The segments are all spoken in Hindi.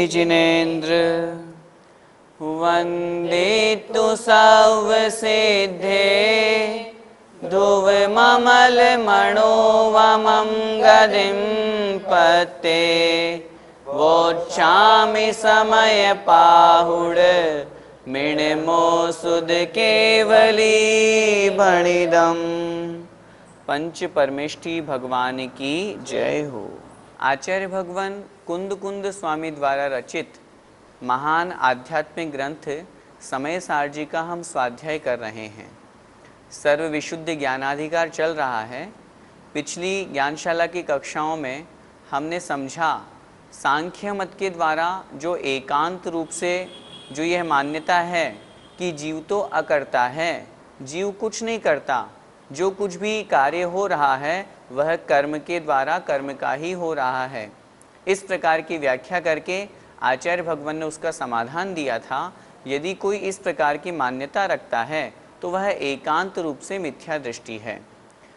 जिनेन्द्र वन्दे तु सर्वसिद्धे ध्रुवममलमणोवमं गदिं पते वोच्छामि समयपाहुड मिणमो सुध केवली भणिदम। पंच परमेष्ठी भगवान की जय हो। आचार्य भगवान कुंद कुंद स्वामी द्वारा रचित महान आध्यात्मिक ग्रंथ समय सार जी का हम स्वाध्याय कर रहे हैं। सर्व विशुद्ध ज्ञानाधिकार चल रहा है। पिछली ज्ञानशाला की कक्षाओं में हमने समझा सांख्य मत के द्वारा जो एकांत रूप से जो यह मान्यता है कि जीव तो अकर्ता है, जीव कुछ नहीं करता, जो कुछ भी कार्य हो रहा है वह कर्म के द्वारा कर्म का ही हो रहा है। इस प्रकार की व्याख्या करके आचार्य भगवान ने उसका समाधान दिया था। यदि कोई इस प्रकार की मान्यता रखता है तो वह एकांत रूप से मिथ्या दृष्टि है।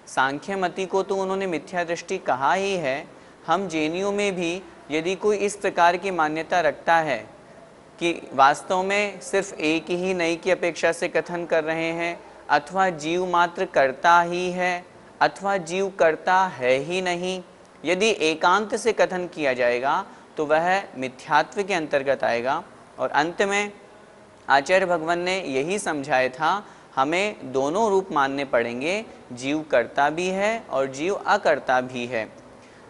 सांख्यमति को तो उन्होंने मिथ्या दृष्टि कहा ही है। हम जैनियों में भी यदि कोई इस प्रकार की मान्यता रखता है कि वास्तव में सिर्फ एक ही नई की अपेक्षा से कथन कर रहे हैं, अथवा जीव मात्र करता ही है अथवा जीव करता है ही नहीं, यदि एकांत से कथन किया जाएगा तो वह मिथ्यात्व के अंतर्गत आएगा। और अंत में आचार्य भगवान ने यही समझाया था, हमें दोनों रूप मानने पड़ेंगे, जीव करता भी है और जीव अकर्ता भी है।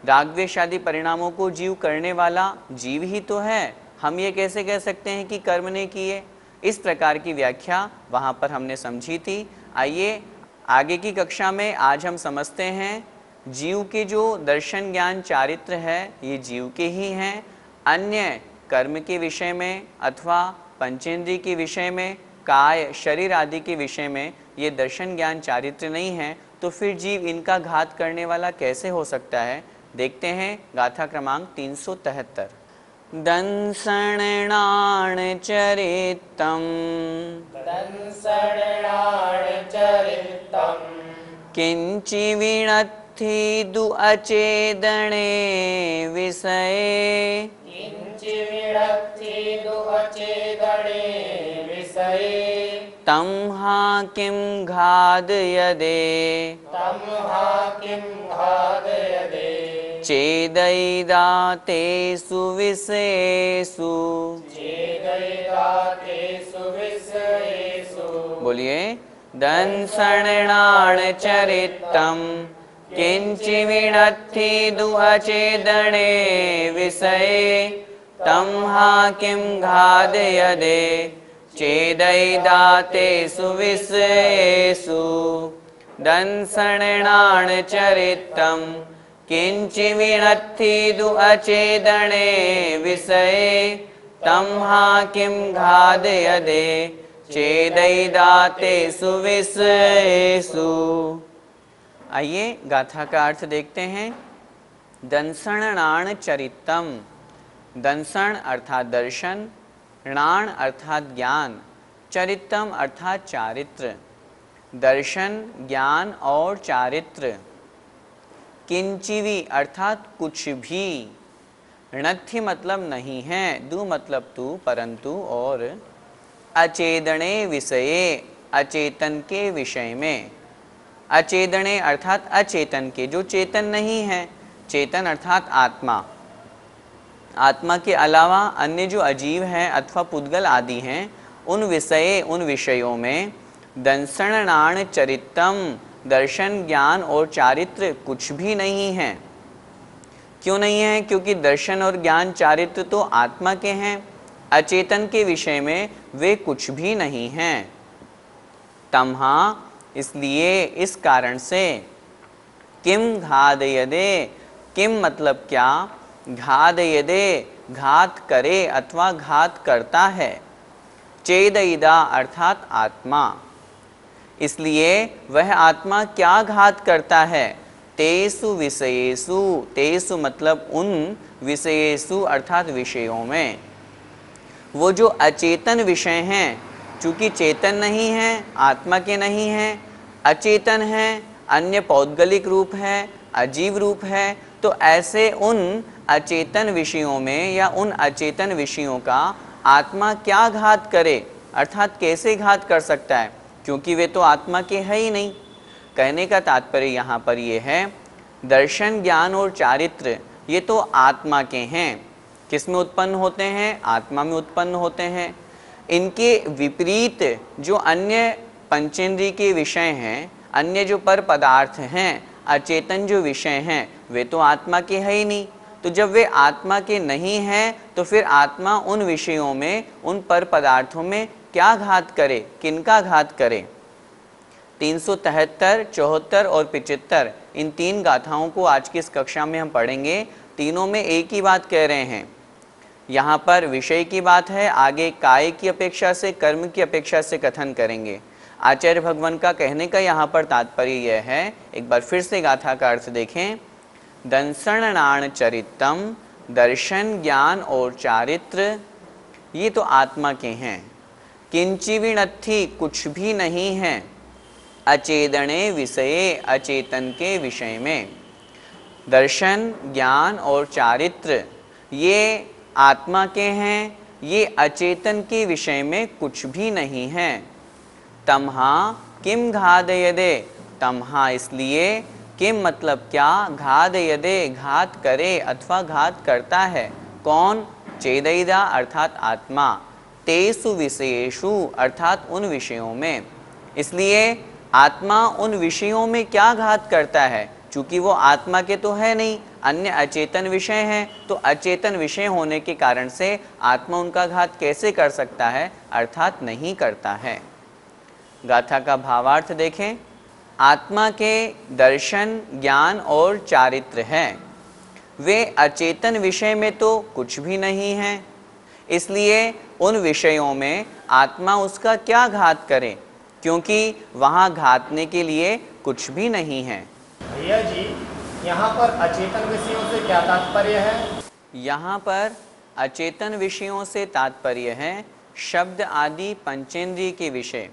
रागद्वेष आदि परिणामों को जीव करने वाला जीव ही तो है, हम ये कैसे कह सकते हैं कि कर्म ने किए। इस प्रकार की व्याख्या वहाँ पर हमने समझी थी। आइए आगे की कक्षा में आज हम समझते हैं जीव के जो दर्शन ज्ञान चारित्र है ये जीव के ही हैं। अन्य कर्म के विषय में अथवा पंचेंद्रिय के विषय में, काय शरीर आदि के विषय में ये दर्शन ज्ञान चारित्र नहीं है, तो फिर जीव इनका घात करने वाला कैसे हो सकता है। देखते हैं गाथा क्रमांक 373। दंसणाण चरितम किंचि विणत्थि दु अचेदणे विषये तम हा किम घादयदे चेदैदातेषु विषयेषु। बोलिए दंसणाण चरितम किंचि विणत्थि दु अचेदणे विषये तम हा किम घादयदे चेदैदातेषु विषयेषु। दंसणाण चरितम किंचि विणत्थि दु अचेदणे विषये तम हा किम घादयदे चेदैदातेषु विषयेषु। आइए गाथा का अर्थ देखते हैं। दंसणाण चरितम, दंसण अर्थात दर्शन, णाण अर्थात ज्ञान, चरितम अर्थात चारित्र। दर्शन, ज्ञान और चारित्र। किंचिवी अर्थात कुछ भी, णत्थि मतलब नहीं है, दु मतलब तू परंतु, और अचेदणे विषये अचेतन के विषय में। अचेदणे अर्थात अचेतन के, जो चेतन नहीं है। चेतन अर्थात आत्मा, आत्मा के अलावा अन्य जो अजीव हैं अथवा पुद्गल आदि हैं उन विषयों में दंसणाण चरितम, दर्शन ज्ञान और चारित्र कुछ भी नहीं है। क्यों नहीं है? क्योंकि दर्शन और ज्ञान चारित्र तो आत्मा के हैं, अचेतन के विषय में वे कुछ भी नहीं हैं। तमहा इसलिए, इस कारण से, किम घादयदे, किम मतलब क्या, घादयदे घात करे अथवा घात करता है, चेदईदा अर्थात आत्मा। इसलिए वह आत्मा क्या घात करता है, तेसु विषयेषु, तेसु मतलब उन, विषयेषु अर्थात विषयों में। वो जो अचेतन विषय हैं, चूंकि चेतन नहीं है, आत्मा के नहीं हैं, अचेतन हैं, अन्य पौद्गलिक रूप है, अजीव रूप है, तो ऐसे उन अचेतन विषयों में या उन अचेतन विषयों का आत्मा क्या घात करे, अर्थात कैसे घात कर सकता है, क्योंकि वे तो आत्मा के है ही नहीं। कहने का तात्पर्य यहाँ पर ये है, दर्शन, ज्ञान और चारित्र ये तो आत्मा के हैं। किस में उत्पन्न होते हैं? आत्मा में उत्पन्न होते हैं। इनके विपरीत जो अन्य पंचेंद्रिय के विषय हैं, अन्य जो पर पदार्थ हैं, अचेतन जो विषय हैं, वे तो आत्मा के है ही नहीं। तो जब वे आत्मा के नहीं हैं तो फिर आत्मा उन विषयों में, उन पर पदार्थों में क्या घात करे, किनका घात करे? 373, 74 और 75 इन तीन गाथाओं को आज की इस कक्षा में हम पढ़ेंगे। तीनों में एक ही बात कह रहे हैं। यहाँ पर विषय की बात है, आगे काय की अपेक्षा से, कर्म की अपेक्षा से कथन करेंगे। आचार्य भगवान का कहने का यहाँ पर तात्पर्य यह है, एक बार फिर से गाथा का अर्थ देखें। दंसणाण चरितम, दर्शन, ज्ञान और चारित्र ये तो आत्मा के हैं। किंचिविणत्थि कुछ भी नहीं है, अचेदने विषये अचेतन के विषय में। दर्शन, ज्ञान और चारित्र ये आत्मा के हैं, ये अचेतन के विषय में कुछ भी नहीं है। तमहा किम घादयदे, तमहा इसलिए, किम मतलब क्या, घादयदे घात करे अथवा घात करता है। कौन? चेदईदा अर्थात आत्मा, तेसु विषयेषु अर्थात उन विषयों में। इसलिए आत्मा उन विषयों में क्या घात करता है? चूंकि वो आत्मा के तो है नहीं, अन्य अचेतन विषय हैं, तो अचेतन विषय होने के कारण से आत्मा उनका घात कैसे कर सकता है, अर्थात नहीं करता है। गाथा का भावार्थ देखें। आत्मा के दर्शन, ज्ञान और चारित्र है, वे अचेतन विषय में तो कुछ भी नहीं हैं, इसलिए उन विषयों में आत्मा उसका क्या घात करे, क्योंकि वहाँ घातने के लिए कुछ भी नहीं है। भैया जी, यहाँ पर अचेतन विषयों से क्या तात्पर्य है? यहाँ पर अचेतन विषयों से तात्पर्य है शब्द आदि पंचेंद्रिय के विषय।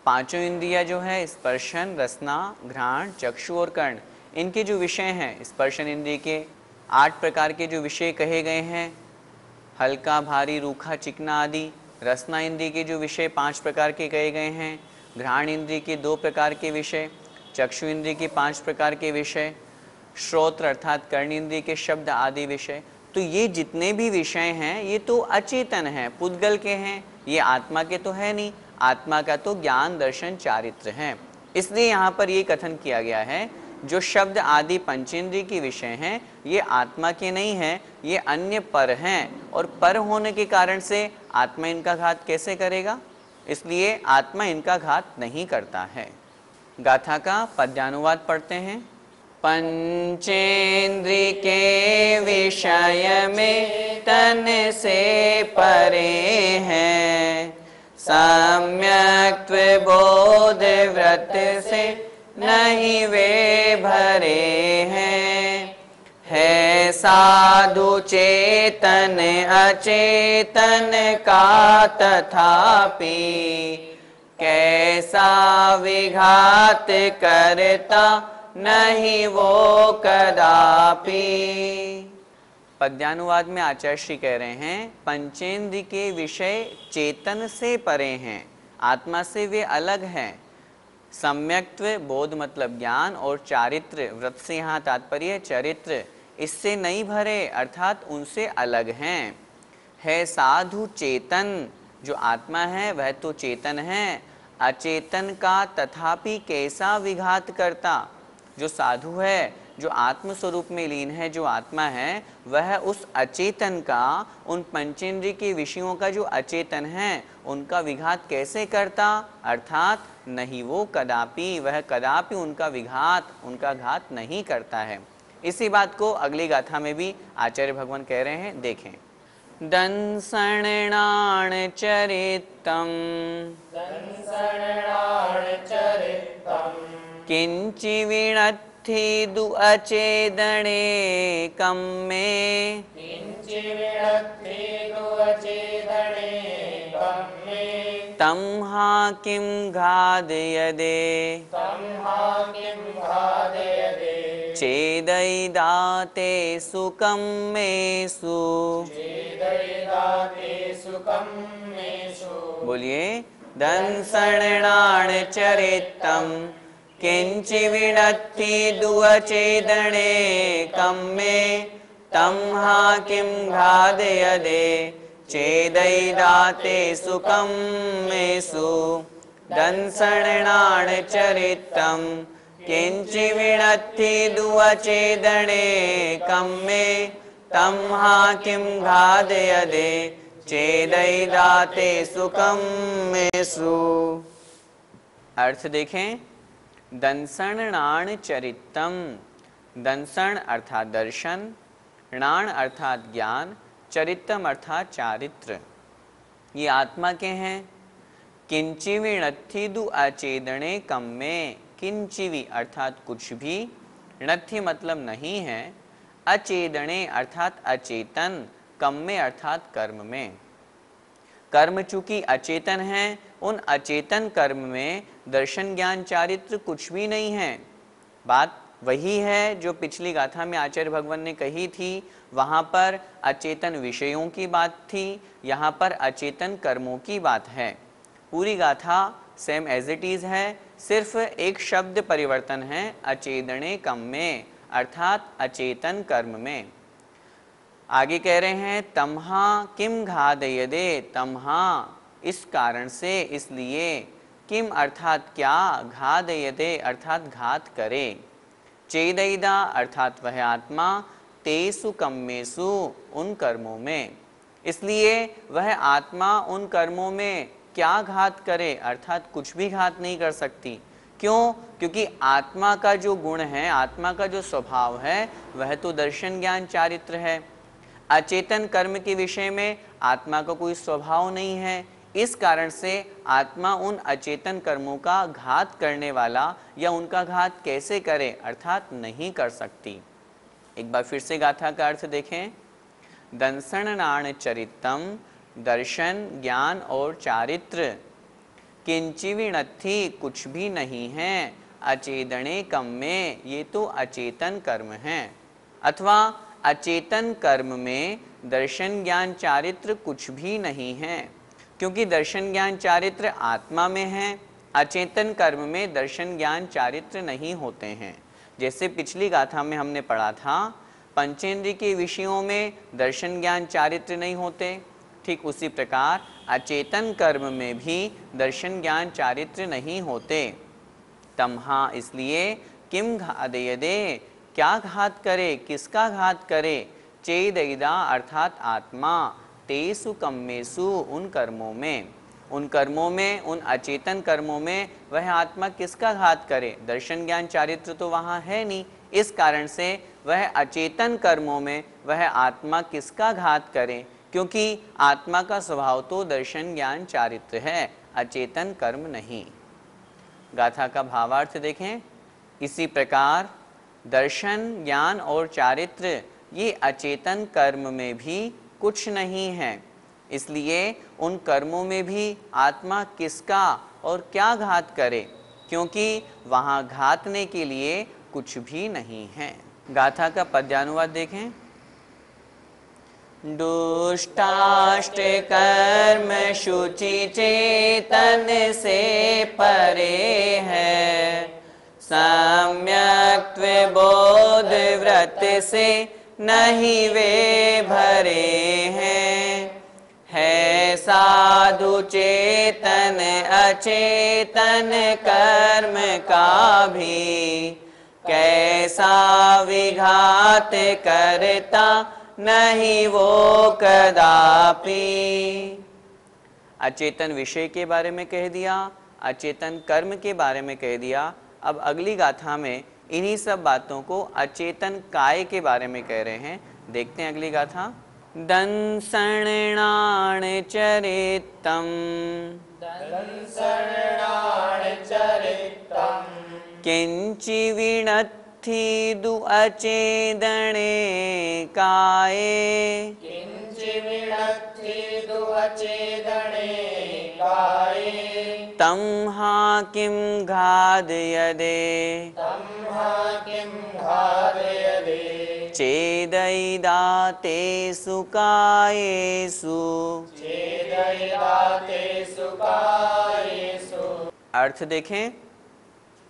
पांचों इंद्रिया जो है, स्पर्शन, रसना, घ्राण, चक्षु और कर्ण, इनके जो विषय हैं, स्पर्शन इंद्रिय के 8 प्रकार के जो विषय कहे गए हैं, हल्का, भारी, रूखा, चिकना आदि। रसना इंद्रिय के जो विषय 5 प्रकार के कहे गए हैं, घ्राण इंद्रिय के 2 प्रकार के विषय, चक्षु इंद्रिय के 5 प्रकार के विषय, श्रोत्र अर्थात कर्ण इंद्रिय के शब्द आदि विषय। तो ये जितने भी विषय हैं ये तो अचेतन हैं, पुद्गल के हैं, ये आत्मा के तो है नहीं। आत्मा का तो ज्ञान, दर्शन, चारित्र है। इसलिए यहाँ पर ये कथन किया गया है, जो शब्द आदि पंचेंद्रिय के विषय हैं ये आत्मा के नहीं हैं, ये अन्य पर हैं, और पर होने के कारण से आत्मा इनका घात कैसे करेगा, इसलिए आत्मा इनका घात नहीं करता है। गाथा का पद्यानुवाद पढ़ते हैं। पंचेंद्रिय के विषय में तन से परे हैं, सम्यक्त्व बोध व्रत से नहीं वे भरे हैं। है साधु चेतन अचेतन का तथापि, कैसा विघात करता नहीं वो कदापि। पद्यानुवाद में आचार्य श्री कह रहे हैं, पंचेंद्रिय के विषय चेतन से परे हैं, आत्मा से वे अलग हैं। सम्यक्त्व बोध मतलब ज्ञान, और चारित्र, व्रत से यहाँ तात्पर्य चरित्र, इससे नहीं भरे अर्थात उनसे अलग हैं। है साधु चेतन, जो आत्मा है वह तो चेतन है, अचेतन का तथापि कैसा विघात करता। जो साधु है, जो आत्म स्वरूप में लीन है, जो आत्मा है, वह उस अचेतन का, उन पंचेंद्रिय के विषयों का जो अचेतन है उनका विघात कैसे करता, अर्थात नहीं वो कदापि, वह कदापि उनका विघात, उनका घात नहीं करता है। इसी बात को अगली गाथा में भी आचार्य भगवान कह रहे हैं, देखें। दंसणाण चरितम, किंचि विणत्थि दु अचेदणे कम में, तं हा किं घादयदे चेदैदाते सुखं मेषु। बोलिए, दंसणाण चरितं किंचि विनत्ति दुअचेदणे कम्मे तं हा किं घादयदे चेदैदाते सुखं मेषु। दंसणाण चरितं किंचि विनत्ति दुअचेदणे कम्मे तं हा किं घादयदे चेदैदाते सुखं मेषु। अर्थ देखें, दंसणाण चरितम, दंसण अर्थात दर्शन, णाण अर्थात ज्ञान, चरितम अर्थात चारित्र, ये आत्मा के हैं। किंचिवी नत्थि दु अचेदणे कम्मे, किंचिवी अर्थात कुछ भी, नत्थि मतलब नहीं है, अचेदणे अर्थात अचेतन, कम्मे अर्थात कर्म में। कर्म चूंकि अचेतन है, उन अचेतन कर्म में दर्शन ज्ञान चारित्र कुछ भी नहीं है। बात वही है जो पिछली गाथा में आचार्य भगवान ने कही थी। वहाँ पर अचेतन विषयों की बात थी, यहाँ पर अचेतन कर्मों की बात है। पूरी गाथा सेम एज इट इज है, सिर्फ एक शब्द परिवर्तन है, अचेदणे कम्मे अर्थात अचेतन कर्म में। आगे कह रहे हैं तमहा किम घादयदे, तमहा इस कारण से, इसलिए, किम अर्थात क्या, घादयदे अर्थात घात करे, चेदैदा अर्थात वह आत्मा, तेसु कम्मेसु उन कर्मों में, इसलिए वह आत्मा उन कर्मों में क्या घात करे, अर्थात कुछ भी घात नहीं कर सकती। क्यों? क्योंकि आत्मा का जो गुण है, आत्मा का जो स्वभाव है, वह तो दर्शन ज्ञान चारित्र है। अचेतन कर्म के विषय में आत्मा का कोई स्वभाव नहीं है। इस कारण से आत्मा उन अचेतन कर्मों का घात करने वाला या उनका घात कैसे करे, अर्थात नहीं कर सकती। एक बार फिर से गाथा का अर्थ देखें, दंसणाण चरितम, दर्शन ज्ञान और चारित्र, किंचिवी नत्थि कुछ भी नहीं है, अचेदणे कम्मे ये तो अचेतन कर्म हैं, अथवा अचेतन कर्म में दर्शन ज्ञान चारित्र कुछ भी नहीं है, क्योंकि दर्शन ज्ञान चारित्र आत्मा में है, अचेतन कर्म में दर्शन ज्ञान चारित्र नहीं होते हैं। जैसे पिछली गाथा में हमने पढ़ा था, पंचेंद्रिय के विषयों में दर्शन ज्ञान चारित्र नहीं होते, ठीक उसी प्रकार अचेतन कर्म में भी दर्शन ज्ञान चारित्र नहीं होते। तमहा इसलिए, किम घादयदे क्या घात करे, किसका घात करे, चेदैदा अर्थात आत्मा, तेसु कम्मेसु उन कर्मों में, उन कर्मों में, उन अचेतन कर्मों में वह आत्मा किसका घात करे, दर्शन ज्ञान चारित्र तो वहाँ है नहीं। इस कारण से वह अचेतन कर्मों में वह आत्मा किसका घात करे, क्योंकि आत्मा का स्वभाव तो दर्शन ज्ञान चारित्र है, अचेतन कर्म नहीं। गाथा का भावार्थ देखें, इसी प्रकार दर्शन ज्ञान और चारित्र ये अचेतन कर्म में भी कुछ नहीं है, इसलिए उन कर्मों में भी आत्मा किसका और क्या घात करे, क्योंकि वहाँ घातने के लिए कुछ भी नहीं है। गाथा का पद्यानुवाद देखें, दुष्टाष्ट कर्म शुचि चेतन से परे है, सम्यक्त्व बोध व्रत से नहीं वे भरे हैं, है साधु चेतन अचेतन कर्म का भी, कैसा विघात करता नहीं वो कदापि। अचेतन विषय के बारे में कह दिया, अचेतन कर्म के बारे में कह दिया। अब अगली गाथा में इन्हीं सब बातों को अचेतन काय के बारे में कह रहे हैं। देखते हैं अगली गाथा। दंसणाण चरितम, किंचि विनत्थि दु अचेदणे काये, तं हा किं घादयदे चेदैदातेषु कायेषु। अर्थ देखें,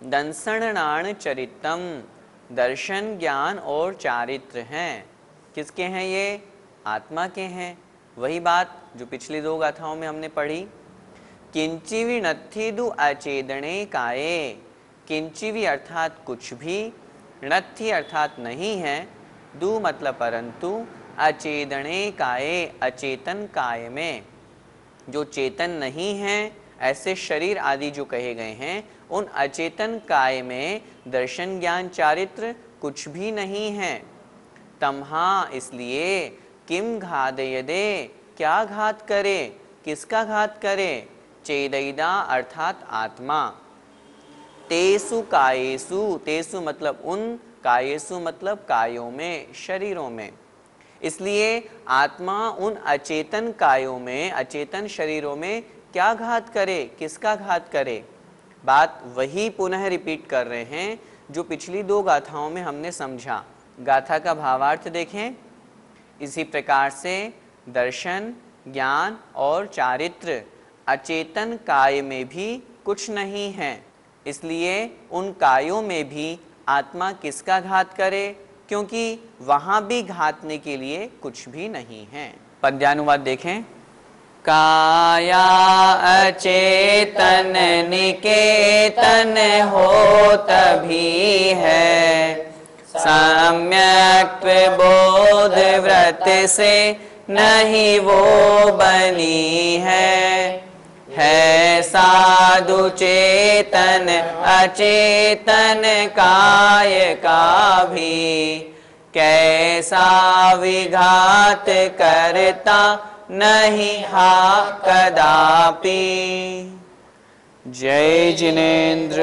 दंसणान चरितम, दर्शन, ज्ञान और चारित्र हैं। किसके हैं ये? आत्मा के हैं। वही बात जो पिछली दो गाथाओं में हमने पढ़ी। किंचिवी नत्थिदु अचेदने काये। किंचिवी अर्थात कुछ भी, नत्थि अर्थात नहीं है, दु मतलब परंतु, अचेदने काये अचेतन काय में, जो चेतन नहीं है, ऐसे शरीर आदि जो कहे गए हैं, उन अचेतन काय में दर्शन ज्ञान चारित्र कुछ भी नहीं है। तमहा इसलिए, किम घादयदे क्या घात करे, किसका घात करे, चेदैदा अर्थात आत्मा, तेसु कायेसु, तेसु मतलब उन, कायेसु मतलब कायों में, शरीरों में। इसलिए आत्मा उन अचेतन कायों में, अचेतन शरीरों में क्या घात करे, किसका घात करे। बात वही पुनः रिपीट कर रहे हैं जो पिछली दो गाथाओं में हमने समझा। गाथा का भावार्थ देखें। इसी प्रकार से दर्शन, ज्ञान और चारित्र अचेतन काय में भी कुछ नहीं है। इसलिए उन कायों में भी आत्मा किसका घात करे, क्योंकि वहां भी घातने के लिए कुछ भी नहीं है। पद्यानुवाद देखें। काया अचेतन निकेतन हो तभी है, सम्यक बोध व्रत से नहीं वो बनी है साधु चेतन अचेतन काय का भी, कैसा विघात करता नहीं हा कदापि। जय जिनेन्द्र।